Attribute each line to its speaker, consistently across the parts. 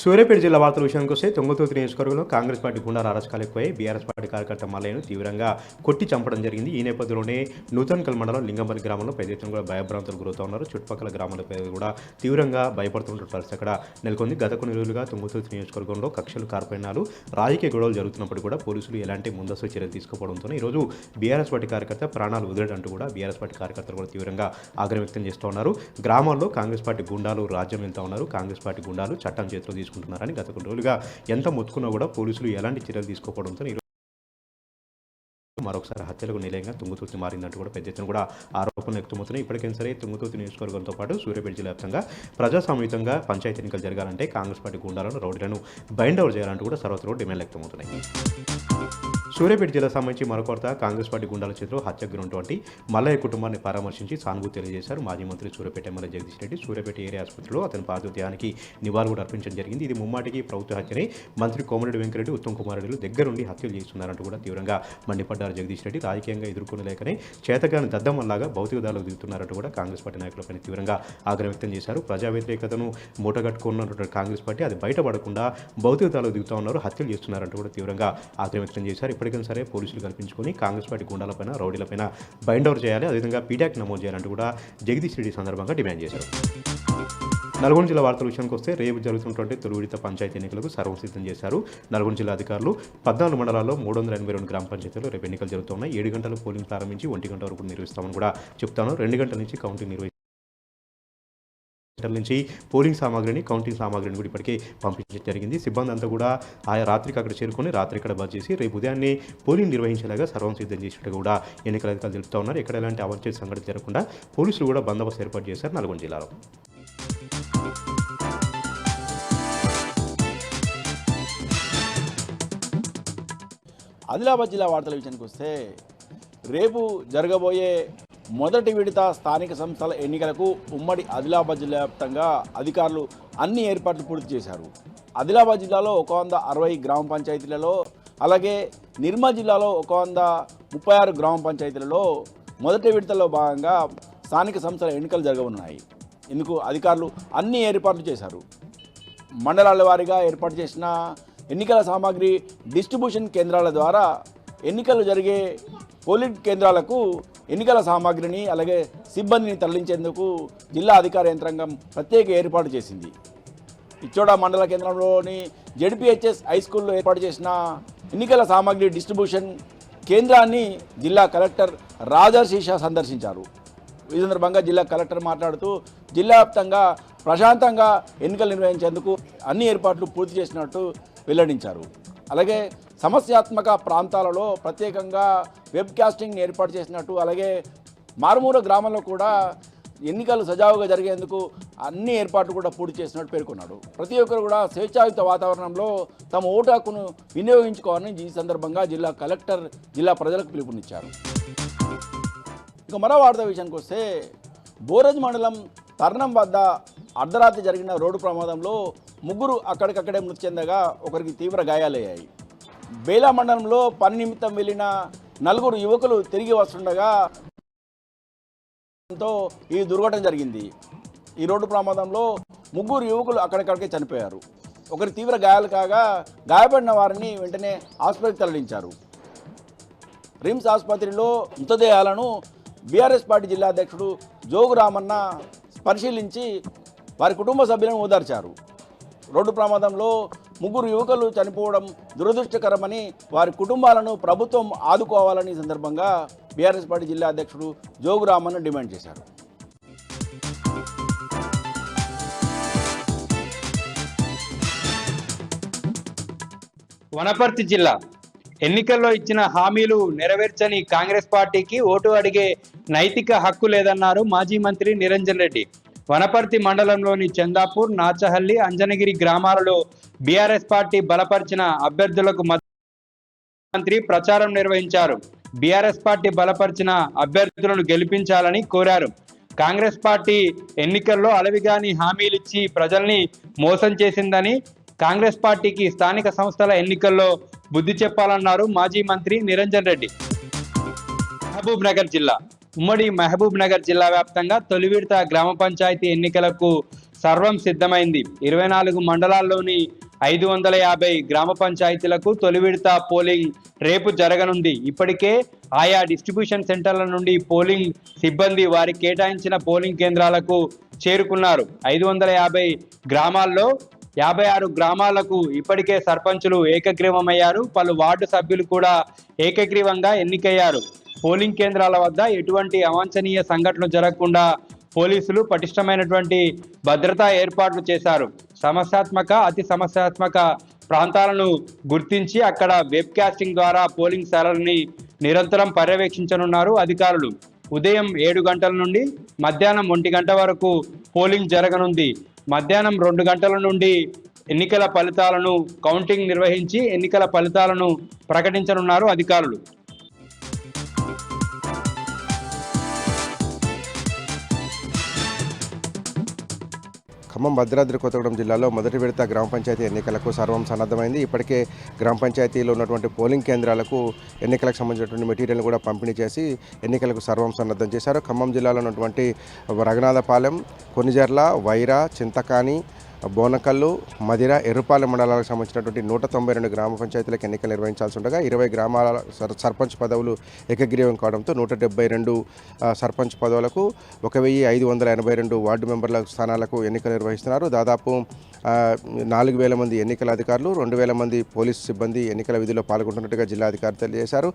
Speaker 1: సూర్యాపేట జిల్లా వార్తల విషయానికి వస్తే తుంగతుర్తి నియోజకవర్గంలో కాంగ్రెస్ పార్టీ గుండాల అరాచకాలు ఎక్కువై బీఆర్ఎస్ పార్టీ కార్యకర్త మల్లయ్యను తీవ్రంగా కొట్టి చంపడం జరిగింది. ఈ నేపథ్యంలోనే నూతన్కల్ మండలం లింగంపల్లి గ్రామంలో పెద్ద ఎత్తున కూడా భయభ్రాంతులు గురవుతూ ఉన్నారు. చుట్టుపక్కల గ్రామాల కూడా తీవ్రంగా భయపడుతున్న పరిస్థితి అక్కడ నెలకొంది. గత కొన్ని రోజులుగా తుంగతుర్తి నియోజకవర్గంలో కక్షలు కార్పణ్యాలు రాజకీయ గొడవలు జరుగుతున్నప్పుడు కూడా పోలీసులు ఎలాంటి ముందస్తు చర్యలు తీసుకోవడంతో ఈరోజు బీఆర్ఎస్ పార్టీ కార్యకర్త ప్రాణాలు వదిలేడంటూ కూడా బీఆర్ఎస్ పార్టీ కార్యకర్తలు కూడా తీవ్రంగా ఆగ్రహం వ్యక్తం చేస్తూ ఉన్నారు. గ్రామాల్లో కాంగ్రెస్ పార్టీ గుండాలు రాజ్యం వెళ్తూ ఉన్నారు. కాంగ్రెస్ పార్టీ గుండాలు చట్టం చేతిలో తీసుకుంటున్నారని గత కొన్ని రోజులుగా ఎంత మొత్తుకున్నా కూడా పోలీసులు ఎలాంటి చర్యలు తీసుకోవడంతో మరొకసారి హత్యలకు నిలయంగా తుంగతుర్తి మారిందంటూ కూడా పెద్ద ఎత్తున కూడా ఆరోపణలు వ్యక్తమవుతున్నాయి. ఇప్పటికైనా సరే తుంగతుర్తి నియోజకవర్గంతో పాటు సూర్యాపేట జిల్లా వ్యాప్తంగా ప్రజాస్వామ్యంగా పంచాయతీ ఎన్నికలు జరగాలంటే కాంగ్రెస్ పార్టీ గుండాలను రౌడీలను బైండ్ అవుట్ చేయాలంటూ కూడా సర్వత్రా డిమాండ్లు వ్యక్తమవుతున్నాయి. సూర్యాపేట జిల్లా సంబంధించి మరొకత కాంగ్రెస్ పార్టీ గుండాల చేతిలో హత్యకు గురైనటువంటి మల్లయ్య కుటుంబాన్ని పరామర్శించి సానుభూతి తెలియజేశారు మాజీ మంత్రి సూర్యాపేట ఎమ్మెల్యే జగదీష్ రెడ్డి. సూర్యాపేట ఏరియా ఆసుపత్రిలో అతని పార్థివానికి నివాళులు కూడా అర్పించడం జరిగింది. ఇది ముమ్మాటికి ప్రభుత్వ హత్యని మంత్రి కోమరెడ్డి వెంకరెడ్డి ఉత్తమ్ కుమార్ రెడ్డిలు దగ్గరుండి హత్యలు చేస్తున్నారంటూ కూడా తీవ్రంగా మండిపడ్డారు జగదీష్ రెడ్డి. రాజకీయంగా ఎదుర్కొనలేకనే చేతగాని దద్దమల్లాగా భౌతికదారులకు దిగుతున్నారంటూ కూడా కాంగ్రెస్ పార్టీ నాయకులపై తీవ్రంగా ఆగ్రహం వ్యక్తం చేశారు. ప్రజా వ్యతిరేకతను మూటగట్టుకున్నటువంటి కాంగ్రెస్ పార్టీ అది బయటపడకుండా భౌతికదారులకు దిగుతూ ఉన్నారు, హత్యలు చేస్తున్నారంటూ కూడా తీవ్రంగా ఆగ్రహం వ్యక్తం చేశారు. ఇప్పటికైనా సరే పోలీసులు కల్పించుకొని కాంగ్రెస్ పార్టీ గుండాలపైన రౌడీలపైన బైండ్ ఓవర్ చేయాలి, అదేవిధంగా పీడాక్ నమోదు చేయాలంటూ కూడా జగదీష్ రెడ్డి సందర్భంగా డిమాండ్ చేశారు. నల్గొండ జిల్లా వార్తల విషయానికి వస్తే రేపు జరుగుతున్నటువంటి తొలి విడత పంచాయతీ ఎన్నికలకు సర్వం సిద్ధం చేశారు నల్గొండ జిల్లా అధికారులు. 14 మండలాల్లో 382 గ్రామ పంచాయతీలు రేపు ఎన్నికలు జరుగుతున్నాయి. 7 గంటలు పోలింగ్ ప్రారంభించి 1 గంట వరకు నిర్వహిస్తామని కూడా చెప్తాను. 2 గంటల నుంచి కౌంటింగ్ నుంచి పోలింగ్ సామాగ్రిని కౌంటింగ్ సామాగ్రిని కూడా ఇప్పటికే పంపించడం జరిగింది. సిబ్బంది అంతా కూడా ఆయా రాత్రికి అక్కడ చేరుకొని రాత్రి ఇక్కడ బస్ చేసి రేపు ఉదయాన్నే పోలింగ్ నిర్వహించేలాగా సర్వం సిద్ధం చేసినట్టు కూడా ఎన్నికల అధికారులు తెలుపుతూ ఉన్నారు. ఎక్కడ ఎలాంటి అవాంఛనీయ సంఘటన జరగకుండా పోలీసులు కూడా బందోబస్తు ఏర్పాటు చేశారు నల్గొండ జిల్లాలో.
Speaker 2: ఆదిలాబాద్ జిల్లా వార్తల విషయానికి వస్తే రేపు జరగబోయే మొదటి విడత స్థానిక సంస్థల ఎన్నికలకు ఉమ్మడి ఆదిలాబాద్ జిల్లా వ్యాప్తంగా అధికారులు అన్ని ఏర్పాట్లు పూర్తి చేశారు. ఆదిలాబాద్ జిల్లాలో 160 గ్రామ పంచాయతీలలో, అలాగే నిర్మల్ జిల్లాలో 136 గ్రామ పంచాయతీలలో మొదటి విడతలో భాగంగా స్థానిక సంస్థల ఎన్నికలు జరగనున్నాయి. ఇందుకు అధికారులు అన్ని ఏర్పాట్లు చేశారు. మండలాల వారీగా ఏర్పాటు చేసిన ఎన్నికల సామాగ్రి డిస్ట్రిబ్యూషన్ కేంద్రాల ద్వారా ఎన్నికలు జరిగే పోలింగ్ కేంద్రాలకు ఎన్నికల సామాగ్రిని అలాగే సిబ్బందిని తరలించేందుకు జిల్లా అధికార యంత్రాంగం ప్రత్యేక ఏర్పాటు చేసింది. ఇచ్చోడ మండల కేంద్రంలోని జెడ్పీహెచ్ఎస్ హై స్కూల్లో ఏర్పాటు చేసిన ఎన్నికల సామాగ్రి డిస్ట్రిబ్యూషన్ కేంద్రాన్ని జిల్లా కలెక్టర్ రాజర్షీషా సందర్శించారు. ఈ సందర్భంగా జిల్లా కలెక్టర్ మాట్లాడుతూ జిల్లా వ్యాప్తంగా ప్రశాంతంగా ఎన్నికలు నిర్వహించేందుకు అన్ని ఏర్పాట్లు పూర్తి చేసినట్టు వెల్లడించారు. అలాగే సమస్యాత్మక ప్రాంతాలలో ప్రత్యేకంగా వెబ్ కాస్టింగ్ ఏర్పాటు చేసినట్టు, అలాగే మారుమూల గ్రామంలో కూడా ఎన్నికలు సజావుగా జరిగేందుకు అన్ని ఏర్పాట్లు కూడా పూర్తి చేసినట్టు పేర్కొన్నాడు. ప్రతి ఒక్కరు కూడా స్వేచ్ఛాయుత వాతావరణంలో తమ ఓటు హక్కును వినియోగించుకోవాలని ఈ సందర్భంగా జిల్లా కలెక్టర్ జిల్లా ప్రజలకు పిలుపునిచ్చారు. ఇక మరో వార్త విషయానికి వస్తే బోరజ్ మండలం తర్నం వద్ద అర్ధరాత్రి జరిగిన రోడ్డు ప్రమాదంలో 3 అక్కడికక్కడే మృతి చెందగా ఒకరికి తీవ్ర గాయాలయ్యాయి. బేలా మండలంలో పని నిమిత్తం వెళ్లిన 4 యువకులు తిరిగి వస్తుండగా ఈ దుర్ఘటన జరిగింది. ఈ రోడ్డు ప్రమాదంలో 3 యువకులు అక్కడికక్కడే చనిపోయారు. ఒకరి తీవ్ర గాయాలు కాగా గాయపడిన వారిని వెంటనే ఆసుపత్రికి తరలించారు. రిమ్స్ ఆసుపత్రిలో మృతదేహాలను బీఆర్ఎస్ పార్టీ జిల్లా అధ్యక్షుడు జోగు రామన్న పరిశీలించి వారి కుటుంబ సభ్యులను ఓదార్చారు. రోడ్డు ప్రమాదంలో 3 యువకులు చనిపోవడం దురదృష్టకరమని, వారి కుటుంబాలను ప్రభుత్వం ఆదుకోవాలని సందర్భంగా బీఆర్ఎస్ పార్టీ జిల్లా అధ్యక్షుడు జోగు రామన్న డిమాండ్ చేశారు.
Speaker 3: వనపర్తి జిల్లా ఎన్నికల్లో ఇచ్చిన హామీలు నెరవేర్చని కాంగ్రెస్ పార్టీకి ఓటు అడిగే నైతిక హక్కు లేదన్నారు మాజీ మంత్రి నిరంజన్ రెడ్డి. వనపర్తి మండలంలోని చందాపూర్, నాచహల్లి, అంజనగిరి గ్రామాలలో బీఆర్ఎస్ పార్టీ బలపరిచిన అభ్యర్థులకు మంత్రి ప్రచారం నిర్వహించారు. బీఆర్ఎస్ పార్టీ బలపరిచిన అభ్యర్థులను గెలిపించాలని కోరారు. కాంగ్రెస్ పార్టీ ఎన్నికల్లో అలవిగాని హామీలిచ్చి ప్రజల్ని మోసం చేసిందని, కాంగ్రెస్ పార్టీకి స్థానిక సంస్థల ఎన్నికల్లో బుద్ధి చెప్పాలన్నారు మాజీ మంత్రి నిరంజన్ రెడ్డి. మహబూబ్ నగర్ జిల్లా ఉమ్మడి మహబూబ్ నగర్ జిల్లా వ్యాప్తంగా తొలి విడత గ్రామ పంచాయతీ ఎన్నికలకు సర్వం సిద్ధమైంది. 24 మండలాల్లోని 550 గ్రామ పంచాయతీలకు తొలి విడత పోలింగ్ రేపు జరగనుంది. ఇప్పటికే ఆయా డిస్ట్రిబ్యూషన్ సెంటర్ల నుండి పోలింగ్ సిబ్బంది వారి కేటాయించిన పోలింగ్ కేంద్రాలకు చేరుకున్నారు. 550 గ్రామాల్లో 56 గ్రామాలకు ఇప్పటికే సర్పంచులు ఏకగ్రీవమయ్యారు. పలు వార్డు సభ్యులు కూడా ఏకగ్రీవంగా ఎన్నికయ్యారు. పోలింగ్ కేంద్రాల వద్ద ఎటువంటి అవాంఛనీయ సంఘటనలు జరగకుండా పోలీసులు పటిష్టమైనటువంటి భద్రతా ఏర్పాట్లు చేశారు. అతి సమస్యాత్మక ప్రాంతాలను గుర్తించి అక్కడ వెబ్ కాస్టింగ్ ద్వారా పోలింగ్ సరళిని నిరంతరం పర్యవేక్షించనున్నారు అధికారులు. ఉదయం 7 గంటల నుండి మధ్యాహ్నం 1 గంట వరకు పోలింగ్ జరగనుంది. మధ్యాహ్నం 2 గంటల నుండి ఎన్నికల ఫలితాలను కౌంటింగ్ నిర్వహించి ఎన్నికల ఫలితాలను ప్రకటించనున్నారు అధికారులు.
Speaker 4: ఖమ్మం భద్రాద్రి కొత్తగూడెం జిల్లాలో మొదటి విడత గ్రామ పంచాయతీ ఎన్నికలకు సర్వం సన్నద్ధమైంది. ఇప్పటికే గ్రామ పంచాయతీలో ఉన్నటువంటి పోలింగ్ కేంద్రాలకు ఎన్నికలకు సంబంధించినటువంటి మెటీరియల్ కూడా పంపిణీ చేసి ఎన్నికలకు సర్వం సన్నద్ధం చేశారు. ఖమ్మం జిల్లాలో ఉన్నటువంటి రఘునాథపాలెం, కొనిజర్ల, వైరా, చింతకాని, బోనకల్లు, మదిర, ఎర్రుపాలెం మండలాలకు సంబంధించినటువంటి 192 గ్రామ పంచాయతీలకు ఎన్నికలు నిర్వహించాల్సి ఉండగా 20 గ్రామాల సర్పంచ్ పదవులు ఏకగ్రీవం కావడంతో 172 సర్పంచ్ పదవులకు 1582 వార్డు మెంబర్ల స్థానాలకు ఎన్నికలు నిర్వహిస్తున్నారు. దాదాపు 4000 మంది ఎన్నికల అధికారులు, 2000 మంది పోలీసు సిబ్బంది ఎన్నికల విధిలో పాల్గొంటున్నట్టుగా జిల్లా అధికారులు తెలియజేశారు.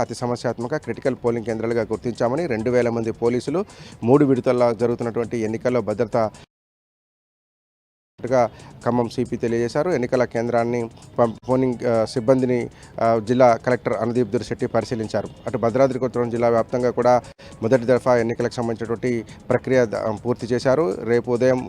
Speaker 4: అతి సమస్యాత్మక క్రిటికల్ పోలింగ్ కేంద్రాలుగా గుర్తించామని 2000 మంది పోలీసులు 3 విడతల్లో జరుగుతున్నటువంటి ఎన్నికల్లో భద్రత ఖమ్మం సిపి తెలియజేశారు. ఎన్నికల కేంద్రాన్ని పోలింగ్ సిబ్బందిని జిల్లా కలెక్టర్ అనుదీప్ దురిశెట్టి పరిశీలించారు. అటు భద్రాద్రి కొత్తగూడెం జిల్లా వ్యాప్తంగా కూడా మొదటి దఫా ఎన్నికలకు సంబంధించినటువంటి ప్రక్రియ పూర్తి చేశారు. రేపు ఉదయం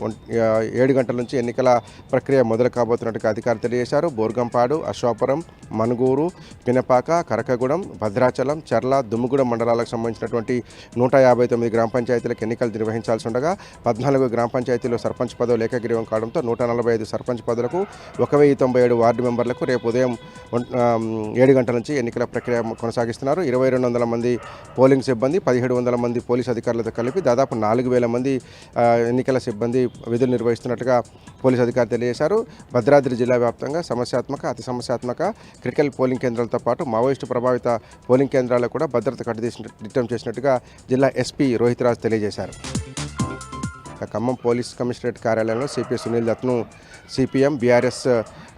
Speaker 4: 7 గంటల నుంచి ఎన్నికల ప్రక్రియ మొదలు కాబోతున్నట్టుగా అధికారులు తెలియజేశారు. బోర్గంపాడు, అశ్వాపురం, మనుగూరు, పినపాక, కరకగూడెం, భద్రాచలం, చర్ల, దుమ్ముగూడెం మండలాలకు సంబంధించినటువంటి 159 గ్రామ పంచాయతీలకు ఎన్నికలు నిర్వహించాల్సి ఉండగా 14 గ్రామ పంచాయతీలో సర్పంచ్ పదవులు ఏకగ్రీవం కావడంతో 145 సర్పంచ్ పదవులకు 1097 వార్డు మెంబర్లకు రేపు ఉదయం 7 గంటల నుంచి ఎన్నికల ప్రక్రియ కొనసాగిస్తున్నారు. 2200 మంది పోలింగ్ సిబ్బంది, 1700 మంది పోలీసు అధికారులతో కలిపి దాదాపు 4000 మంది ఎన్నికల సిబ్బంది విధులు నిర్వహిస్తున్నట్టుగా పోలీసు అధికారులు తెలియజేశారు. భద్రాద్రి జిల్లా వ్యాప్తంగా అతి సమస్యాత్మక క్రిటికల్ పోలింగ్ కేంద్రాలతో పాటు మావోయిస్టు ప్రభావిత పోలింగ్ కేంద్రాలకు కూడా భద్రత కట్టుదిట్టం చేసినట్టుగా జిల్లా ఎస్పీ రోహిత్ రాజ్ తెలియజేశారు. ఖమ్మం పోలీస్ కమిషనరేట్ కార్యాలయంలో సిపి సునీల్ దత్ను సిపిఎం, బీఆర్ఎస్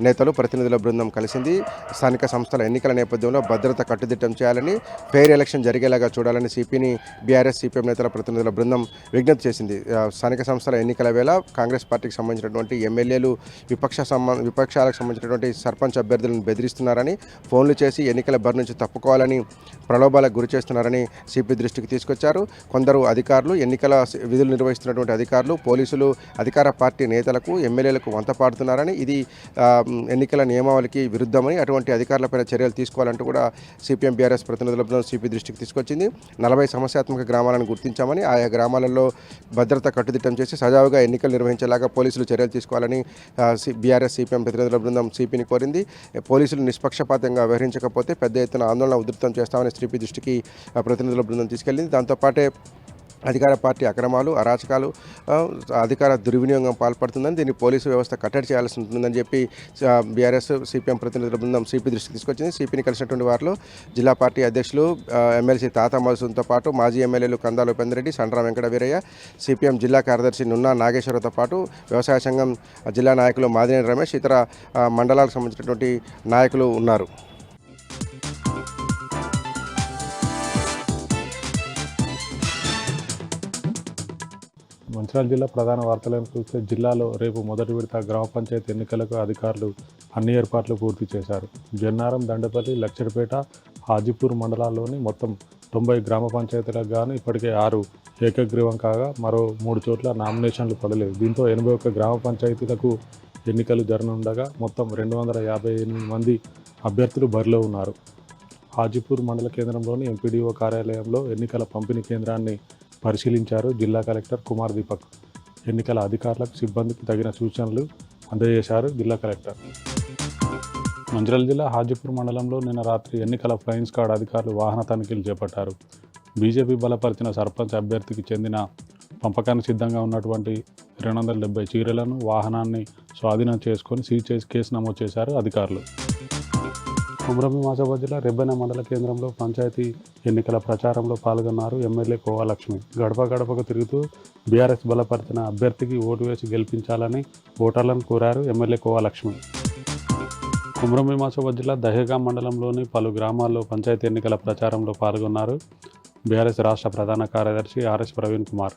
Speaker 4: నేతలు ప్రతినిధుల బృందం కలిసింది. స్థానిక సంస్థల ఎన్నికల నేపథ్యంలో భద్రత కట్టుదిట్టం చేయాలని, ఫెయిర్ ఎలక్షన్ జరిగేలాగా చూడాలని సిపిని బీఆర్ఎస్, సిపిఎం నేతల ప్రతినిధుల బృందం విజ్ఞప్తి చేసింది. స్థానిక సంస్థల ఎన్నికల వేళ కాంగ్రెస్ పార్టీకి సంబంధించినటువంటి ఎమ్మెల్యేలు విపక్షాలకు సంబంధించినటువంటి సర్పంచ్ అభ్యర్థులను బెదిరిస్తున్నారని, ఫోన్లు చేసి ఎన్నికల బరి నుంచి తప్పుకోవాలని ప్రలోభాలకు గురి చేస్తున్నారని సిపి దృష్టికి తీసుకొచ్చారు. కొందరు అధికారులు, ఎన్నికల విధులు నిర్వహిస్తున్నటువంటి అధికారులు, పోలీసులు అధికార పార్టీ నేతలకు, ఎమ్మెల్యేలకు వంతపాడుతున్నారని, ఇది ఎన్నికల నియమావళికి విరుద్ధమని, అటువంటి అధికారులపైన చర్యలు తీసుకోవాలంటూ కూడా సిపిఎం, బీఆర్ఎస్ ప్రతినిధుల బృందం సిపి దృష్టికి తీసుకొచ్చింది. 40 సమస్యాత్మక గ్రామాలను గుర్తించామని, ఆయా గ్రామాలలో భద్రత కట్టుదిట్టం చేసి సజావుగా ఎన్నికలు నిర్వహించేలాగా పోలీసులు చర్యలు తీసుకోవాలని బీఆర్ఎస్, సిపిఎం ప్రతినిధుల బృందం సిపిని కోరింది. పోలీసులు నిష్పక్షపాతంగా వ్యవహరించకపోతే పెద్ద ఎత్తున ఆందోళన ఉధృతం చేస్తామని సిపి దృష్టికి ప్రతినిధుల బృందం తీసుకెళ్లింది. దాంతోపాటే అధికార పార్టీ అక్రమాలు, అరాచకాలు, అధికార దుర్వినియోగం పాల్పడుతుందని, దీన్ని పోలీసు వ్యవస్థ కట్టడి చేయాల్సి ఉంటుందని చెప్పి బీఆర్ఎస్, సిపిఎం ప్రతినిధుల బృందం సిపి దృష్టికి తీసుకొచ్చింది. సిపిని కలిసినటువంటి వారిలో జిల్లా పార్టీ అధ్యక్షులు ఎమ్మెల్సీ తాత మధుసూదన్తో పాటు మాజీ ఎమ్మెల్యేలు కందాల ఉపేందర్ రెడ్డి, సండ్ర వెంకట వీరయ్య, సిపిఎం జిల్లా కార్యదర్శి నున్నా నాగేశ్వరతో పాటు వ్యవసాయ సంఘం జిల్లా నాయకులు మాదినేని రమేష్, ఇతర మండలాలకు సంబంధించినటువంటి నాయకులు ఉన్నారు.
Speaker 5: మంచిర్యాల జిల్లా ప్రధాన వార్తలను చూస్తే జిల్లాలో రేపు మొదటి విడత గ్రామ పంచాయతీ ఎన్నికలకు అధికారులు అన్ని ఏర్పాట్లు పూర్తి చేశారు. జన్నారం, దండపల్లి, లక్షడిపేట, హాజీపూర్ మండలాల్లోని మొత్తం 90 గ్రామ పంచాయతీలకు గాను ఇప్పటికే 6 ఏకగ్రీవం కాగా మరో 3 చోట్ల నామినేషన్లు పడలేదు. దీంతో 81 గ్రామ పంచాయతీలకు ఎన్నికలు జరగనుండగా మొత్తం 258 మంది అభ్యర్థులు బరిలో ఉన్నారు. హాజీపూర్ మండల కేంద్రంలోని ఎంపీడీఓ కార్యాలయంలో ఎన్నికల పంపిణీ కేంద్రాన్ని పరిశీలించారు జిల్లా కలెక్టర్ కుమార్ దీపక్. ఎన్నికల అధికారులకు, సిబ్బందికి తగిన సూచనలు అందజేశారు జిల్లా కలెక్టర్. మంచిర్యాల జిల్లా హాజీపూర్ మండలంలో నిన్న రాత్రి ఎన్నికల ఫ్లయింగ్ స్క్వాడ్ అధికారులు వాహన తనిఖీలు చేపట్టారు. బీజేపీ బలపరిచిన సర్పంచ్ అభ్యర్థికి చెందిన పంపకానికి సిద్ధంగా ఉన్నటువంటి 270 చీరలను వాహనాన్ని స్వాధీనం చేసుకొని సీజ్ చేసి కేసు నమోదు చేశారు అధికారులు. కుమ్రం ఆసిఫాబాద్ జిల్లా రెబ్బెన మండల కేంద్రంలో పంచాయతీ ఎన్నికల ప్రచారంలో పాల్గొన్నారు ఎమ్మెల్యే కోవా లక్ష్మి. గడప గడపకు తిరుగుతూ బీఆర్ఎస్ బలపరిచిన అభ్యర్థికి ఓటు వేసి గెలిపించాలని ఓటర్లను కోరారు ఎమ్మెల్యే కోవా లక్ష్మి. కుమ్రం ఆసిఫాబాద్ జిల్లా దహేగాం మండలంలోని పలు గ్రామాల్లో పంచాయతీ ఎన్నికల ప్రచారంలో పాల్గొన్నారు బీఆర్ఎస్ రాష్ట్ర ప్రధాన కార్యదర్శి ఆర్ఎస్ ప్రవీణ్ కుమార్.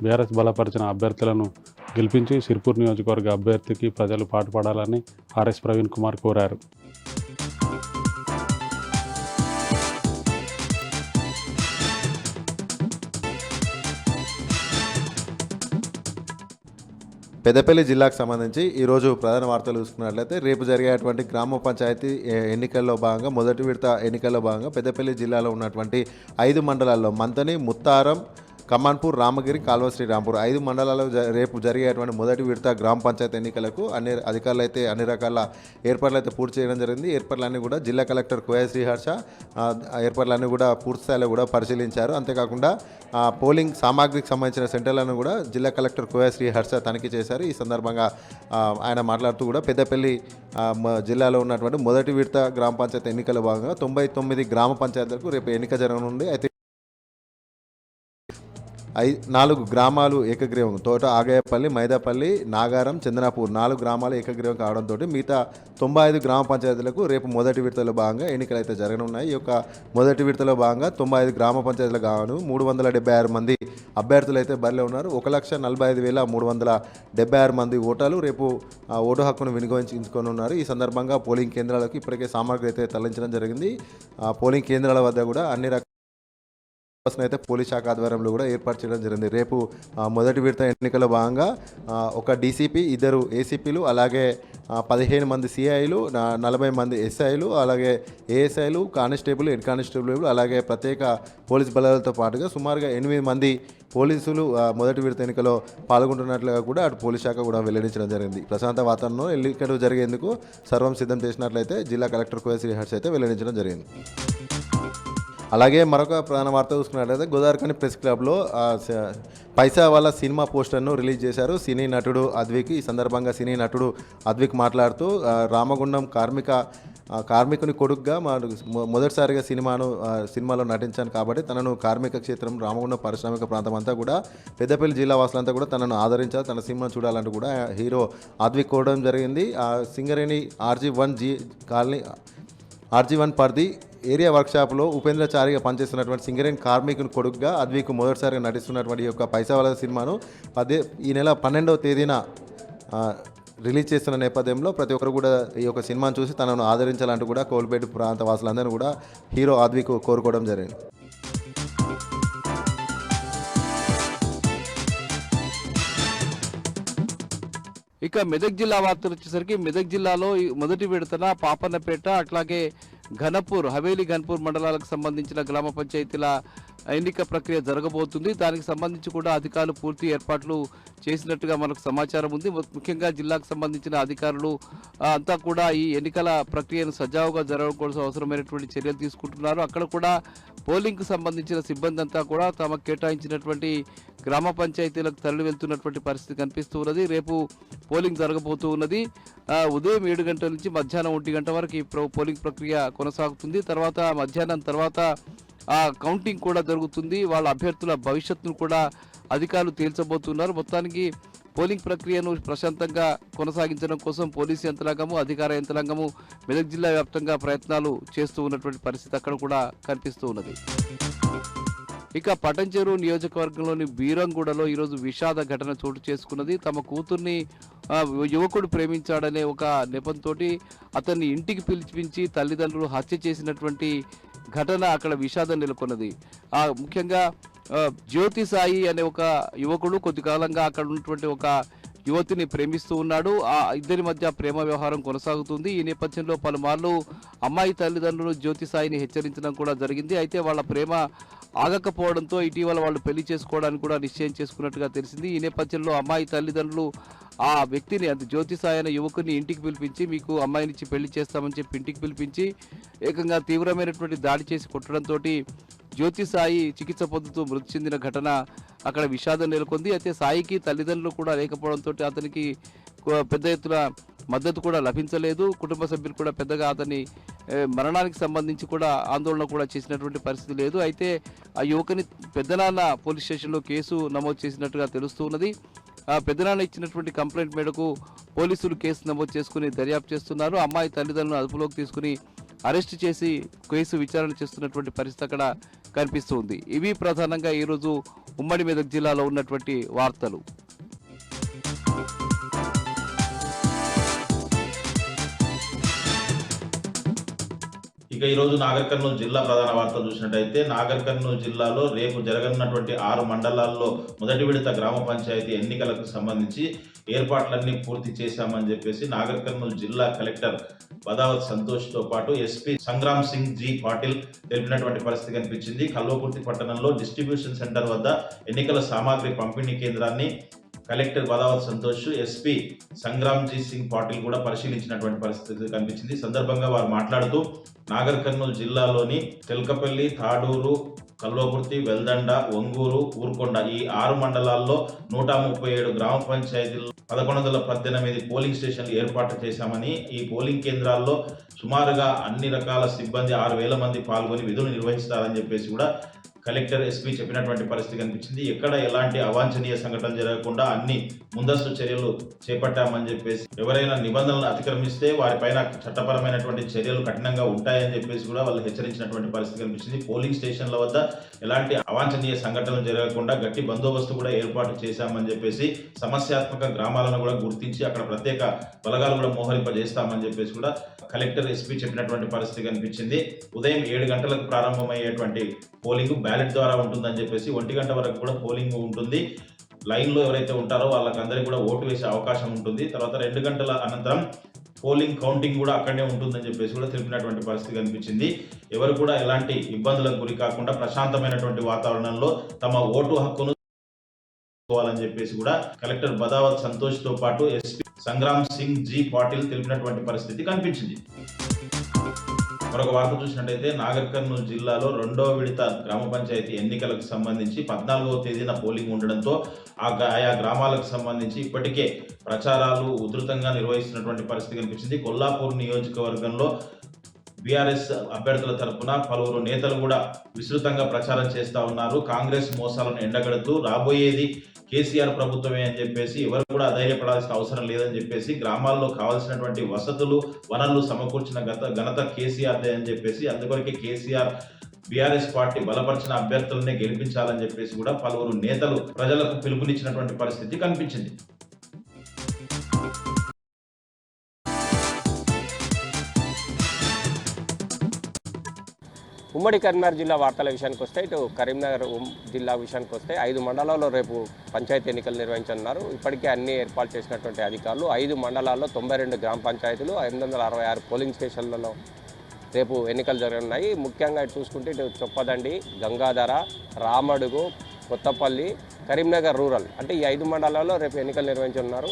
Speaker 5: బీఆర్ఎస్ బలపరిచిన అభ్యర్థులను గెలిపించి సిర్పూర్ నియోజకవర్గ అభ్యర్థికి ప్రజలు పాటుపడాలని ఆర్ఎస్ ప్రవీణ్ కుమార్ కోరారు.
Speaker 6: పెద్దపల్లి జిల్లాకు సంబంధించి ఈరోజు ప్రధాన వార్తలు చూసుకున్నట్లయితే రేపు జరిగేటువంటి గ్రామ పంచాయతీ ఎన్నికల్లో భాగంగా మొదటి విడత ఎన్నికల్లో భాగంగా పెద్దపల్లి జిల్లాలో ఉన్నటువంటి 5 మండలాల్లో మంతని, ముత్తారం, కమాన్పూర్, రామగిరి, కాల్వ శ్రీరాంపూర్ 5 మండలాల్లో రేపు జరిగేటువంటి మొదటి విడత గ్రామ పంచాయతీ ఎన్నికలకు అన్ని అధికారులు అయితే అన్ని రకాల ఏర్పాట్లు అయితే పూర్తి చేయడం జరిగింది. ఏర్పాట్లన్నీ కూడా జిల్లా కలెక్టర్ కోయ శ్రీహర్ష ఏర్పాట్లన్నీ కూడా పూర్తి స్థాయిలో కూడా పరిశీలించారు. అంతేకాకుండా పోలింగ్ సామాగ్రికి సంబంధించిన సెంటర్లను కూడా జిల్లా కలెక్టర్ కోయ శ్రీహర్ష తనిఖీ చేశారు. ఈ సందర్భంగా ఆయన మాట్లాడుతూ కూడా పెద్దపల్లి జిల్లాలో ఉన్నటువంటి మొదటి విడత గ్రామ పంచాయతీ ఎన్నికల భాగంగా 99 గ్రామ పంచాయతీలకు రేపు ఎన్నిక జరగనుంది. అయితే 4 గ్రామాలు ఏకగ్రీవం తోట ఆగేపల్లి, మైదాపల్లి, నాగారం, చందనాపూర్ 4 గ్రామాలు ఏకగ్రీవం కావడంతో మిగతా 95 గ్రామ పంచాయతీలకు రేపు మొదటి విడతలో భాగంగా ఎన్నికలు అయితే జరగనున్నాయి. ఈ యొక్క మొదటి విడతలో భాగంగా 95 గ్రామ పంచాయతీలకు గాను 376 మంది అభ్యర్థులు అయితే బరిలో ఉన్నారు. 1,45,376 మంది ఓటర్లు రేపు ఓటు హక్కును వినియోగించుకోనున్నారు. ఈ సందర్భంగా పోలింగ్ కేంద్రాలకు ఇప్పటికే సామాగ్రి అయితే తరలించడం జరిగింది. పోలింగ్ కేంద్రాల వద్ద కూడా అన్ని అయితే పోలీస్ శాఖ ఆధ్వర్యంలో కూడా ఏర్పాటు చేయడం జరిగింది. రేపు మొదటి విడత ఎన్నికల భాగంగా ఒక డీసీపీ, 2 ఏసీపీలు, అలాగే 15 మంది సిఐలు, 40 మంది ఎస్ఐలు, అలాగే ఏఎస్ఐలు, కానిస్టేబుల్, హెడ్ కానిస్టేబుల్, అలాగే ప్రత్యేక పోలీస్ బలాలతో పాటుగా సుమారుగా 8 మంది పోలీసులు మొదటి విడత ఎన్నికలో పాల్గొంటున్నట్లుగా కూడా అటు పోలీస్ శాఖ కూడా వెల్లడించడం జరిగింది. ప్రశాంత వాతావరణంలో ఎన్నికలు జరిగేందుకు సర్వం సిద్ధం చేసినట్లయితే జిల్లా కలెక్టర్ కోయ శ్రీహర్ష అయితే వెల్లడించడం జరిగింది. అలాగే మరొక ప్రధాన వార్త చూసుకున్నట్లయితే గోదావరిఖని ప్రెస్ క్లబ్లో పైసా వాళ్ళ సినిమా పోస్టర్ను రిలీజ్ చేశారు సినీ నటుడు అద్విక్. ఈ సందర్భంగా సినీ నటుడు అద్విక్ మాట్లాడుతూ రామగుండం కార్మికుని కొడుకుగా మొదటిసారిగా సినిమాలో నటించాను కాబట్టి తనను కార్మిక క్షేత్రం రామగుండం పారిశ్రామిక ప్రాంతం అంతా కూడా పెద్దపల్లి జిల్లా వాసులంతా కూడా తనను ఆదరించారు, తన సినిమా చూడాలంటూ కూడా హీరో అద్విక్ కోవడం జరిగింది. సింగరేణి RG1 పరిధి ఏరియా వర్క్షాప్లో ఉపేంద్రచారిగా పనిచేస్తున్నటువంటి సింగరేణి కార్మికుని కొడుకుగా అద్విక్ మొదటిసారిగా నటిస్తున్నటువంటి ఈ యొక్క పైసా వాళ్ళ సినిమాను ఈ నెల 12వ తేదీన రిలీజ్ చేస్తున్న నేపథ్యంలో ప్రతి ఒక్కరు కూడా ఈ యొక్క సినిమాను చూసి తనను ఆదరించాలంటూ కూడా కోల్పేట ప్రాంత వాసులందరూ కూడా హీరో అద్విక్ కోరుకోవడం జరిగింది.
Speaker 7: ఇక మెదక్ జిల్లా వార్తలు వచ్చేసరికి మెదక్ జిల్లాలో మొదటి విడతన పాపన్నపేట, అట్లాగే హవేలీ ఘన్పూర్ మండలాలకు సంబంధించిన గ్రామ పంచాయతీల ఎన్నిక ప్రక్రియ జరగబోతుంది. దానికి సంబంధించి కూడా అధికారులు పూర్తి ఏర్పాట్లు చేసినట్టుగా మనకు సమాచారం ఉంది. ముఖ్యంగా జిల్లాకు సంబంధించిన అధికారులు అంతా కూడా ఈ ఎన్నికల ప్రక్రియను సజావుగా జరగడం కోసం అవసరమైనటువంటి చర్యలు తీసుకుంటున్నారు. అక్కడ కూడా పోలింగ్కు సంబంధించిన సిబ్బంది అంతా కూడా తమకు కేటాయించినటువంటి గ్రామ పంచాయతీలకు తరలి వెళ్తున్నటువంటి పరిస్థితి కనిపిస్తూ ఉన్నది. రేపు పోలింగ్ జరగబోతూ ఉన్నది. ఉదయం 7 గంటల నుంచి మధ్యాహ్నం 1 గంట వరకు ఈ పోలింగ్ ప్రక్రియ కొనసాగుతుంది. తర్వాత మధ్యాహ్నం తర్వాత కౌంటింగ్ కూడా జరుగుతుంది. వాళ్ళ అభ్యర్థుల భవిష్యత్తును కూడా అధికారులు తేల్చబోతున్నారు. మొత్తానికి పోలింగ్ ప్రక్రియను ప్రశాంతంగా కొనసాగించడం కోసం పోలీసు యంత్రాంగము, అధికార యంత్రాంగము మెదక్ జిల్లా వ్యాప్తంగా ప్రయత్నాలు చేస్తూ ఉన్నటువంటి పరిస్థితి అక్కడ కూడా కనిపిస్తూ ఉన్నది. ఇక పటంచెరు నియోజకవర్గంలోని బీరంగూడలో ఈరోజు విషాద ఘటన చోటు చేసుకున్నది. తమ కూతుర్ని యువకుడు ప్రేమించాడనే ఒక నెపంతో అతన్ని ఇంటికి పిలిపించి తల్లిదండ్రులు హత్య చేసినటువంటి ఘటన అక్కడ విషాదం నెలకొన్నది. ముఖ్యంగా జ్యోతి సాయి అనే ఒక యువకుడు కొద్ది కాలంగా అక్కడ ఉన్నటువంటి ఒక యువతిని ప్రేమిస్తూ ఉన్నాడు. ఆ ఇద్దరి మధ్య ప్రేమ వ్యవహారం కొనసాగుతుంది. ఈ నేపథ్యంలో పలుమార్లు అమ్మాయి తల్లిదండ్రులు జ్యోతి సాయిని హెచ్చరించడం కూడా జరిగింది. అయితే వాళ్ళ ప్రేమ ఆగకపోవడంతో ఇటీవల వాళ్ళు పెళ్లి చేసుకోవడానికి కూడా నిశ్చయం చేసుకున్నట్టుగా తెలిసింది. ఈ నేపథ్యంలో అమ్మాయి తల్లిదండ్రులు ఆ వ్యక్తిని జ్యోతి సాయి అనే యువకుని ఇంటికి పిలిపించి మీకు అమ్మాయినిచ్చి పెళ్లి చేస్తామని చెప్పి ఇంటికి పిలిపించి ఏకంగా తీవ్రమైనటువంటి దాడి చేసి కొట్టడంతో జ్యోతి సాయి చికిత్స పొందుతూ మృతి చెందిన ఘటన అక్కడ విషాదం నెలకొంది. అయితే సాయికి తల్లిదండ్రులు కూడా లేకపోవడంతో అతనికి పెద్ద ఎత్తున మద్దతు కూడా లభించలేదు. కుటుంబ సభ్యులు కూడా పెద్దగా అతని మరణానికి సంబంధించి కూడా ఆందోళన కూడా చేసినటువంటి పరిస్థితి లేదు. అయితే ఆ యువకుని పెద్దనాన్న పోలీస్ స్టేషన్లో కేసు నమోదు చేసినట్టుగా తెలుస్తున్నది. ఆ పెద్దనాన్న ఇచ్చినటువంటి కంప్లైంట్ మేరకు పోలీసులు కేసు నమోదు చేసుకుని దర్యాప్తు చేస్తున్నారు. అమ్మాయి తల్లిదండ్రులను అదుపులోకి తీసుకుని అరెస్ట్ చేసి కేసు విచారణ చేస్తున్నటువంటి పరిస్థితి అక్కడ కనిపిస్తుంది. ఇవి ప్రధానంగా ఈరోజు ఉమ్మడి మెదక్ జిల్లాలో ఉన్నటువంటి వార్తలు.
Speaker 8: ఇక ఈరోజు నాగర్ కర్నూలు జిల్లా ప్రధాన వార్తలు చూసినట్టయితే నాగర్ కర్నూలు జిల్లాలో రేపు జరగనున్నటువంటి 6 మండలాల్లో మొదటి విడత గ్రామ పంచాయతీ ఎన్నికలకు సంబంధించి ఏర్పాట్లన్నీ పూర్తి చేశామని చెప్పేసి నాగర్ కర్నూలు జిల్లా కలెక్టర్ బదావత్ సంతోష్తో పాటు ఎస్పీ సంగ్రామ్ సింగ్ జీ పాటిల్ తెలిపినటువంటి పరిస్థితి కనిపించింది. కల్వకుర్తి పట్టణంలో డిస్ట్రిబ్యూషన్ సెంటర్ వద్ద ఎన్నికల సామాగ్రి పంపిణీ కేంద్రాన్ని కలెక్టర్ బదావత్ సంతోష్, ఎస్పీ సంగ్రామ్జీ సింగ్ పాటిల్ కూడా పరిశీలించినటువంటి పరిస్థితి కనిపించింది. సందర్భంగా వారు మాట్లాడుతూ నాగర్ కర్నూలు జిల్లాలోని తెల్కపల్లి, తాడూరు, కల్వకుర్తి, వెల్దండ, ఒంగూరు, ఊర్కొండ ఈ 6 మండలాల్లో 137 గ్రామ పంచాయతీల్లో 1118 పోలింగ్ స్టేషన్లు ఏర్పాటు చేశామని, ఈ పోలింగ్ కేంద్రాల్లో సుమారుగా అన్ని రకాల సిబ్బంది 6000 మంది పాల్గొని విధులు నిర్వహిస్తారని చెప్పేసి కూడా కలెక్టర్, ఎస్పీ చెప్పినటువంటి పరిస్థితి కనిపించింది. ఎక్కడ ఎలాంటి అవాంఛనీయ సంఘటనలు జరగకుండా అన్ని ముందస్తు చర్యలు చేపట్టామని చెప్పేసి, ఎవరైనా నిబంధనలను అతిక్రమిస్తే వారిపైన చట్టపరమైనటువంటి చర్యలు కఠినంగా ఉంటాయని చెప్పేసి కూడా వాళ్ళు హెచ్చరించినటువంటి పరిస్థితి కనిపించింది. పోలింగ్ స్టేషన్ల వద్ద ఎలాంటి అవాంఛనీయ సంఘటనలు జరగకుండా గట్టి బందోబస్తు కూడా ఏర్పాటు చేశామని చెప్పేసి, సమస్యాత్మక గ్రామాలను కూడా గుర్తించి అక్కడ ప్రత్యేక బలగాలు కూడా మోహరింపజేస్తామని చెప్పేసి కూడా కలెక్టర్, ఎస్పీ చెప్పినటువంటి పరిస్థితి కనిపించింది. ఉదయం 7 గంటలకు ప్రారంభమయ్యేటువంటి పోలింగ్ బ్యాలెట్ ద్వారా ఉంటుందని చెప్పేసి 1 గంట వరకు కూడా పోలింగ్ ఉంటుంది. లైన్లో ఎవరైతే ఉంటారో వాళ్ళకందరికీ కూడా ఓటు వేసే అవకాశం ఉంటుంది. తర్వాత 2 గంటల అనంతరం పోలింగ్ కౌంటింగ్ కూడా అక్కడనే ఉంటుందని చెప్పేసి కూడా తెలిపినటువంటి పరిస్థితి కనిపించింది. ఎవరు కూడా ఎలాంటి ఇబ్బందులకు గురి కాకుండా ప్రశాంతమైనటువంటి వాతావరణంలో తమ ఓటు హక్కును అని చెప్పేసి కూడా కలెక్టర్ బదావత్ సంతోష్ తో పాటు ఎస్పీ సంగ్రామ్ సింగ్ జీ పాటిల్ తెలిపినటువంటి పరిస్థితి కనిపించింది. మరొక వార్త చూసినట్టయితే నాగర్ కర్నూలు జిల్లాలో 2వ విడత గ్రామ పంచాయతీ ఎన్నికలకు సంబంధించి 14వ తేదీన పోలింగ్ ఉండడంతో ఆయా గ్రామాలకు సంబంధించి ఇప్పటికే ప్రచారాలు ఉధృతంగా నిర్వహిస్తున్నటువంటి పరిస్థితి కనిపించింది. కొల్లాపూర్ నియోజకవర్గంలో బీఆర్ఎస్ అభ్యర్థుల తరపున పలువురు నేతలు కూడా విస్తృతంగా ప్రచారం చేస్తూ ఉన్నారు. కాంగ్రెస్ మోసాలను ఎండగడుతూ రాబోయేది కేసీఆర్ ప్రభుత్వమే అని చెప్పేసి, ఎవరు కూడా అధైర్యపడాల్సిన అవసరం లేదని చెప్పేసి, గ్రామాల్లో కావాల్సినటువంటి వసతులు, వనరులు సమకూర్చిన ఘనత కేసీఆర్దే అని చెప్పేసి, అందుకొరకే కేసీఆర్ బీఆర్ఎస్ పార్టీ బలపరిచిన అభ్యర్థులనే గెలిపించాలని చెప్పేసి కూడా పలువురు నేతలు ప్రజలకు పిలుపునిచ్చినటువంటి పరిస్థితి కనిపించింది.
Speaker 9: ఉమ్మడి కరీంనగర్ జిల్లా వార్తల విషయానికి వస్తే, ఇటు కరీంనగర్ జిల్లా విషయానికి వస్తే 5 మండలాల్లో రేపు పంచాయతీ ఎన్నికలు నిర్వహించనున్నారు. ఇప్పటికే అన్ని ఏర్పాటు చేసినటువంటి అధికారులు 5 మండలాల్లో 92 గ్రామ పంచాయతీలు, 566 పోలింగ్ స్టేషన్లలో రేపు ఎన్నికలు జరగనున్నాయి. ముఖ్యంగా ఇటు చూసుకుంటే ఇటు చొప్పదండి, గంగాధర, రామడుగు, కొత్తపల్లి, కరీంనగర్ రూరల్ అంటే ఈ 5 మండలాల్లో రేపు ఎన్నికలు నిర్వహించనున్నారు.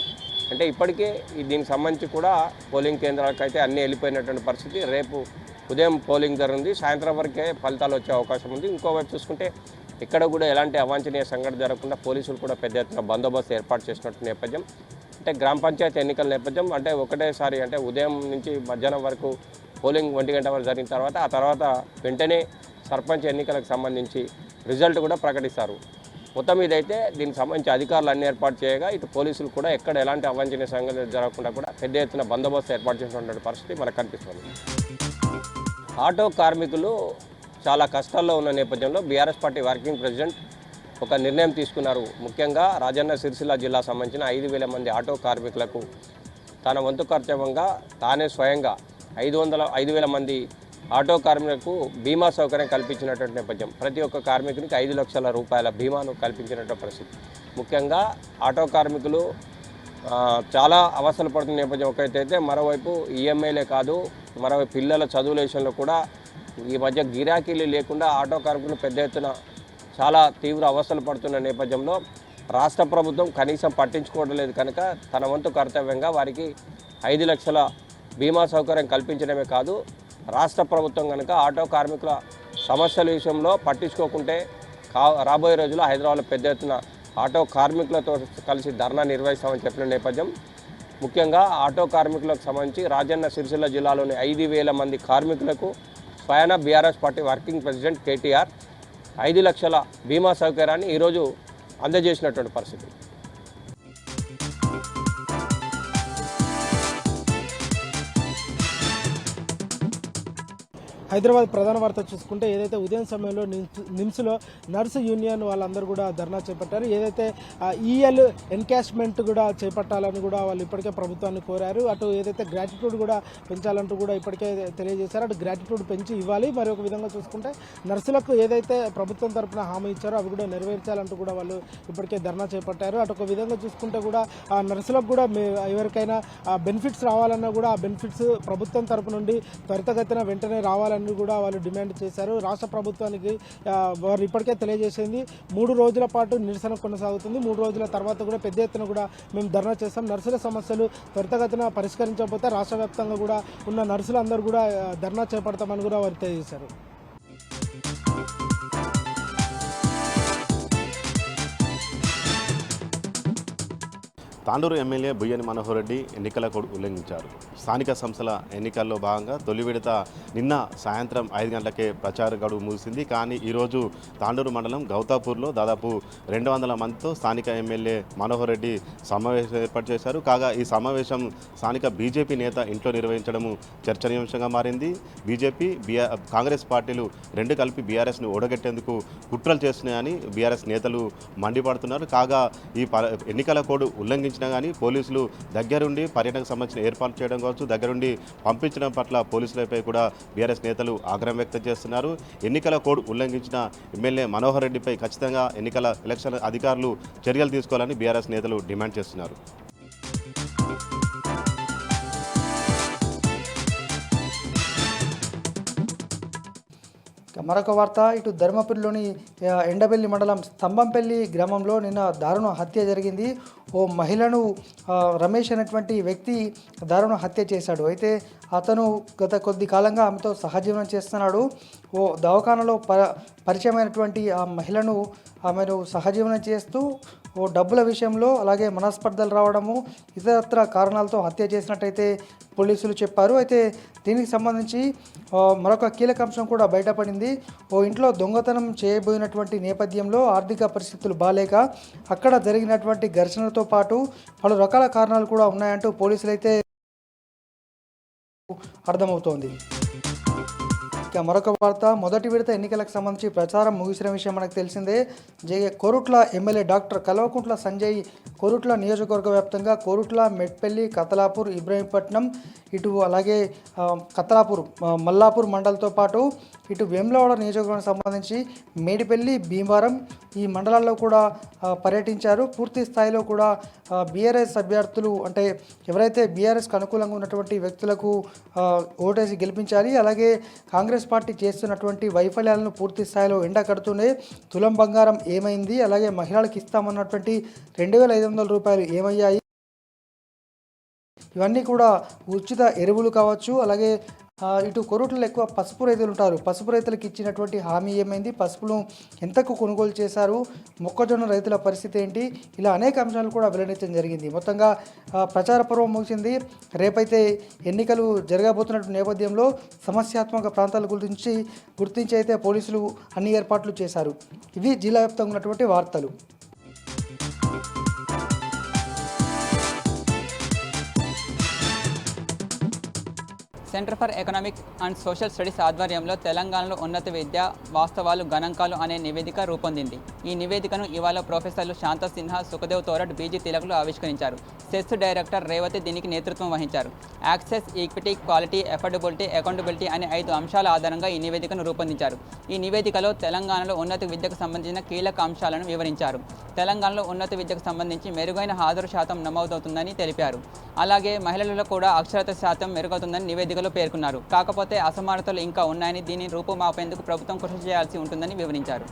Speaker 9: అంటే ఇప్పటికే దీనికి సంబంధించి కూడా పోలింగ్ కేంద్రాలకు అయితే అన్నీ వెళ్ళిపోయినటువంటి పరిస్థితి. రేపు ఉదయం పోలింగ్ జరుగుతుంది, సాయంత్రం వరకే ఫలితాలు వచ్చే అవకాశం ఉంది. ఇంకోవైపు చూసుకుంటే ఇక్కడ కూడా ఎలాంటి అవాంఛనీయ సంఘటన జరగకుండా పోలీసులు కూడా పెద్ద ఎత్తున బందోబస్తు ఏర్పాటు చేసినట్టు నేపథ్యం. అంటే గ్రామ పంచాయతీ ఎన్నికల నేపథ్యం అంటే ఒకటేసారి అంటే ఉదయం నుంచి మధ్యాహ్నం వరకు పోలింగ్ 1 గంట వరకు జరిగిన తర్వాత ఆ తర్వాత వెంటనే సర్పంచ్ ఎన్నికలకు సంబంధించి రిజల్ట్ కూడా ప్రకటిస్తారు. మొత్తం ఇదైతే దీనికి సంబంధించి అధికారులు అన్ని ఏర్పాటు చేయగా ఇటు పోలీసులు కూడా ఎక్కడ ఎలాంటి అవాంఛనీయ సంఘటనలు జరగకుండా కూడా పెద్ద ఎత్తున బందోబస్తు ఏర్పాటు చేసినటువంటి పరిస్థితి మనకు కనిపిస్తుంది. ఆటో కార్మికులు చాలా కష్టాల్లో ఉన్న నేపథ్యంలో బీఆర్ఎస్ పార్టీ వర్కింగ్ ప్రెసిడెంట్ ఒక నిర్ణయం తీసుకున్నారు. ముఖ్యంగా రాజన్న సిరిసిల్ల జిల్లా సంబంధించిన 5,000 మంది ఆటో కార్మికులకు తన వంతు కర్తవ్యంగా తానే స్వయంగా 5,000 మంది ఆటో కార్మికులకు బీమా సౌకర్యం కల్పించినటువంటి నేపథ్యం. ప్రతి ఒక్క కార్మికునికి 5 లక్షల రూపాయల బీమాను కల్పించినటువంటి పరిస్థితి. ముఖ్యంగా ఆటో కార్మికులు చాలా అవస్థలు పడుతున్న నేపథ్యం ఒకటైతే, మరోవైపు ఈఎంఐలే కాదు, మరోవైపు పిల్లల చదువుల విషయంలో కూడా ఈ మధ్య గిరాకీలు లేకుండా ఆటో కార్మికులు పెద్ద ఎత్తున చాలా తీవ్ర అవస్థలు పడుతున్న నేపథ్యంలో రాష్ట్ర ప్రభుత్వం కనీసం పట్టించుకోవడం లేదు కనుక తన వంతు కర్తవ్యంగా వారికి 5 లక్షల బీమా సౌకర్యం కల్పించడమే కాదు, రాష్ట్ర ప్రభుత్వం కనుక ఆటో కార్మికుల సమస్యల విషయంలో పట్టించుకోకుంటే రాబోయే రోజుల్లో హైదరాబాద్లో పెద్ద ఎత్తున ఆటో కార్మికులతో కలిసి ధర్నా నిర్వహిస్తామని చెప్పిన నేపథ్యం, ముఖ్యంగా ఆటో కార్మికులకు సంబంధించి రాజన్న సిరిసిల్ల జిల్లాలోని 5,000 మంది కార్మికులకు స్వయాన BRS party working president KTR 5 లక్షల బీమా సౌకర్యాన్ని ఈరోజు అందజేసినటువంటి పరిస్థితి.
Speaker 10: హైదరాబాద్ ప్రధాన వార్త చూసుకుంటే ఏదైతే ఉదయం సమయంలో నిమ్స్లో నర్సు యూనియన్ వాళ్ళందరూ కూడా ధర్నా చేపట్టారు. ఏదైతే ఈఎల్ ఎన్కాష్మెంట్ కూడా చేపట్టాలని కూడా వాళ్ళు ఇప్పటికే ప్రభుత్వాన్ని కోరారు. అటు ఏదైతే గ్రాటిట్యూడ్ కూడా పెంచాలంటూ కూడా ఇప్పటికే తెలియజేశారు. అటు గ్రాటిట్యూడ్ పెంచి ఇవ్వాలి. మరి ఒక విధంగా చూసుకుంటే నర్సులకు ఏదైతే ప్రభుత్వం తరఫున హామీ ఇచ్చారో అవి కూడా నెరవేర్చాలంటూ కూడా వాళ్ళు ఇప్పటికే ధర్నా చేపట్టారు. అటు ఒక విధంగా చూసుకుంటే కూడా ఆ నర్సులకు కూడా ఎవరికైనా బెనిఫిట్స్ రావాలన్నా కూడా ఆ బెనిఫిట్స్ ప్రభుత్వం తరఫు నుండి త్వరితగతిన వెంటనే రావాలని కూడా వాళ్ళు డిమాండ్ చేశారు. రాష్ట్ర ప్రభుత్వానికి వారు ఇప్పటికే తెలియజేసింది 3 రోజుల పాటు నిరసన కొనసాగుతుంది. 3 రోజుల తర్వాత కూడా పెద్ద ఎత్తున కూడా మేము ధర్నా చేస్తాం. నర్సుల సమస్యలు త్వరితగతిన పరిష్కరించకపోతే రాష్ట్ర వ్యాప్తంగా కూడా ఉన్న నర్సులందరూ కూడా ధర్నా చేపడతామని కూడా వారు తెలియజేశారు.
Speaker 11: తాండూరు ఎమ్మెల్యే బుయ్యని మనోహర్ రెడ్డి ఎన్నికల కోడ్ ఉల్లంఘించారు. స్థానిక సంస్థల ఎన్నికల్లో భాగంగా తొలి విడత నిన్న సాయంత్రం 5 గంటలకే ప్రచార గడువు ముగిసింది. కానీ ఈరోజు తాండూరు మండలం గౌతాపూర్లో దాదాపు 200 మందితో స్థానిక ఎమ్మెల్యే మనోహర్ రెడ్డి సమావేశం ఏర్పాటు చేశారు. కాగా ఈ సమావేశం స్థానిక బీజేపీ నేత ఇంట్లో నిర్వహించడము చర్చనీయాంశంగా మారింది. బీజేపీ కాంగ్రెస్ పార్టీలు రెండు కలిపి బీఆర్ఎస్ను ఓడగట్టేందుకు కుట్రలు చేస్తున్నాయని బీఆర్ఎస్ నేతలు మండిపడుతున్నారు. కాగా ఈ ఎన్నికల కోడ్ ఉల్లంఘించిన కానీ పోలీసులు దగ్గరుండి పర్యటనకు సంబంధించిన ఏర్పాటు చేయడం కావచ్చు, దగ్గరుండి పంపించడం పట్ల పోలీసులపై కూడా బీఆర్ఎస్ నేతలు ఆగ్రహం వ్యక్తం చేస్తున్నారు. ఎన్నికల కోడ్ ఉల్లంఘించిన ఎమ్మెల్యే మనోహర్ రెడ్డిపై ఖచ్చితంగా ఎలక్షన్ అధికారులు చర్యలు తీసుకోవాలని బీఆర్ఎస్ నేతలు డిమాండ్ చేస్తున్నారు.
Speaker 12: మరొక వార్త, ఇటు ధర్మపురిలోని ఎండబెల్లి మండలం స్తంభంపల్లి గ్రామంలో నిన్న దారుణ హత్య జరిగింది. ఓ మహిళను రమేష్ అనేటువంటి వ్యక్తి దారుణ హత్య చేశాడు. అయితే అతను గత కొద్ది కాలంగా ఆమెతో సహజీవనం చేస్తున్నాడు. ఓ దవాఖానలో పరిచయమైనటువంటి ఆ మహిళను ఆమెను సహజీవనం చేస్తూ ఓ డబ్బుల విషయంలో అలాగే మనస్పర్ధలు రావడము ఇతరత్ర కారణాలతో హత్య చేసినట్టయితే పోలీసులు చెప్పారు. అయితే దీనికి సంబంధించి మరొక కీలక అంశం కూడా బయటపడింది. ఓ ఇంట్లో దొంగతనం చేయబోయినటువంటి నేపథ్యంలో ఆర్థిక పరిస్థితులు బాలేక అక్కడ జరిగినటువంటి ఘర్షణతో పాటు పలు రకాల కారణాలు కూడా ఉన్నాయంటూ పోలీసులు అయితే అర్థమవుతోంది. ఇక మరొక వార్త, మొదటి విడత ఎన్నికలకు సంబంధించి ప్రచారం ముగిసిన విషయం మనకు తెలిసిందే. కోరుట్ల ఎమ్మెల్యే డాక్టర్ కల్వకుంట్ల సంజయ్ కోరుట్ల నియోజకవర్గ వ్యాప్తంగా కోరుట్ల, మెట్పల్లి, కతలాపూర్, ఇబ్రహీంపట్నం, ఇటు అలాగే కతలాపూర్, మల్లాపూర్ మండలంతో పాటు ఇటు వేములవాడ నియోజకవర్గానికి సంబంధించి మేడిపల్లి, భీమవరం ఈ మండలాల్లో కూడా పర్యటించారు. పూర్తి స్థాయిలో కూడా బీఆర్ఎస్ అభ్యర్థులు అంటే ఎవరైతే బీఆర్ఎస్కి అనుకూలంగా ఉన్నటువంటి వ్యక్తులకు ఓటేసి గెలిపించాలి, అలాగే కాంగ్రెస్ పార్టీ చేస్తున్నటువంటి వైఫల్యాలను పూర్తి స్థాయిలో ఎండకడుతూనే తులం బంగారం ఏమైంది, అలాగే మహిళలకు ఇస్తామన్నటువంటి 2,500 రూపాయలు ఏమయ్యాయి, ఇవన్నీ కూడా ఉచిత ఎరువులు కావచ్చు, అలాగే ఇటు కొరుట్లలో ఎక్కువ పసుపు రైతులు ఉంటారు, పసుపు రైతులకు ఇచ్చినటువంటి హామీ ఏమైంది, పసుపును ఎంతకు కొనుగోలు చేశారు, మొక్కజొన్న రైతుల పరిస్థితి ఏంటి, ఇలా అనేక అంశాలు కూడా వెల్లడించడం జరిగింది. మొత్తంగా ప్రచార పర్వం ముగిసింది. రేపైతే ఎన్నికలు జరగబోతున్నటువంటి నేపథ్యంలో సమస్యాత్మక ప్రాంతాల గుర్తించి అయితే పోలీసులు అన్ని ఏర్పాట్లు చేశారు. ఇవి జిల్లా వ్యాప్తంగా ఉన్నటువంటి వార్తలు.
Speaker 13: Centre for economic and social studies ఆధ్వర్యంలో తెలంగాణలో ఉన్నత విద్య వాస్తవాలు గణాంకాలు అనే నివేదిక రూపొందింది. ఈ నివేదికను ఇవాళ ప్రొఫెసర్లు శాంత సిన్హా, సుఖదేవ్ తోరట్, బీజీ తిలక్లు ఆవిష్కరించారు. సెస్ డైరెక్టర్ రేవతి దీనికి నేతృత్వం వహించారు. Access, equity, quality, affordability, accountability అనే 5 అంశాల ఆధారంగా ఈ నివేదికను రూపొందించారు. ఈ నివేదికలో తెలంగాణలో ఉన్నత విద్యకు సంబంధించిన కీలక అంశాలను వివరించారు. తెలంగాణలో ఉన్నత విద్యకు సంబంధించి మెరుగైన హాజరు శాతం నమోదవుతుందని తెలిపారు. అలాగే మహిళలలో కూడా అక్షరత శాతం మెరుగవుతుందని నివేదికలో పేర్కొన్నారు. కాకపోతే అసమానతలు ఇంకా ఉన్నాయని, దీన్ని రూపుమాపేందుకు ప్రభుత్వం కృషి చేయాల్సి ఉంటుందని వివరించారు.